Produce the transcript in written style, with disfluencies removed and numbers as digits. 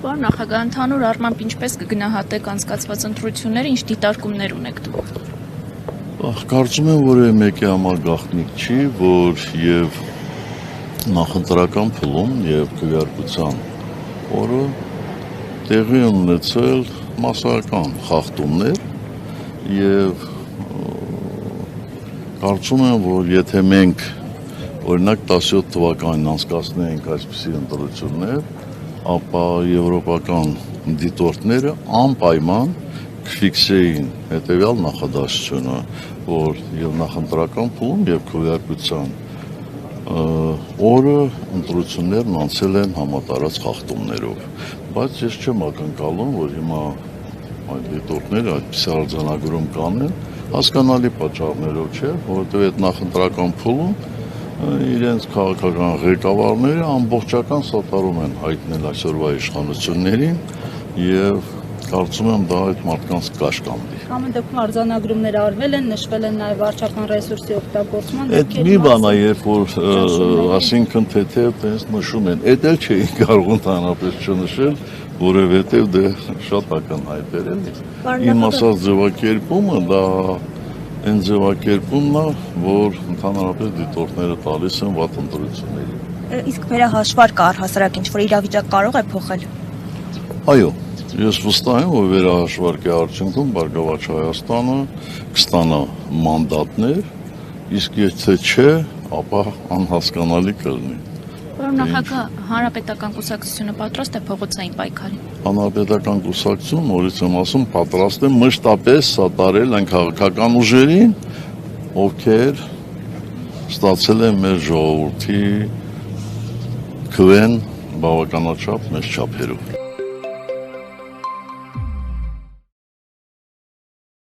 Պարոն նախագահ, ընդհանուր առմամբ ինչպես կգնահատեք անցկացված ընտրությունները, ինչ դիտարկումներ ունեք դուք։ Կարծում եմ, որ մեկի համար գաղտնիք չի, որ եւ նախընտրական փուլում եւ քվեարկության օրը տեղի ունեցել մասսայական խախտումներ եւ կարծում եմ, որ եթե մենք օրինակ 17 թվականին անցկացնեինք այսպիսի ընտրություններ, ապա եվրոպական դիտորդները անպայման կֆիքսեին հետեւյալ նախադասությունը, որ եւ նախընտրական փուլում եւ քվեարկության օրը ընտրություններն անցել են համատարած խախտումներով, բայց ես չեմ ակնկալում, որ հիմա այդ դիտորդները այդպիսի արձանագրում կանեն, հասկանալի պատճառներով չէ, որովհետեւ այդ նախընտրական փուլում իրենց քաղաքական ղեկավարները ամբողջական սատարում են հայտնել այսօրվա իշխանություններին եւ կարծում եմ դա այդ մարդկանց կաշկանդի։ Ամեն դեպքում արձանագրումներ արվել են, նշվել են նաև վարչական ռեսուրսի օգտագործման դեպքեր։ Այդ մի բան է, երբ որ ասինքն թեթև տես նշում են, այդ էլ չէին կարող ընդհանրապես չնշել, որովհետեւ դե շատ ակնհայտ էր էլի։ Իմ ասած ձևակերպումը դա այն ձևակերպումն է, որ ընդհանրապես դիտորդները տալիս են վատ ընտրությունների։ Իսկ վերահաշվարկը առհասարակ ինչ-որ իրավիճակ կարող է փոխել։ Այո, ես վստահ եմ, որ վերահաշվարկի արդյունքում Բարգավաճ Հայաստանը կստանա մանդատներ, իսկ եթե չէ, ապա անհասկանալի կլինի։ Պարոն նախագահ, Հանրապետական կուսակցությունը պատրաստ է փողոցային պայքարի։ Հանրապետական կուսակցությունը, նորից եմ ասում, պատրաստ է մշտապես սատարել այն քաղաքական ուժերին, ովքեր ստացել են մեր ժողովրդի քվեն բավականաչափ մեծ չափերով։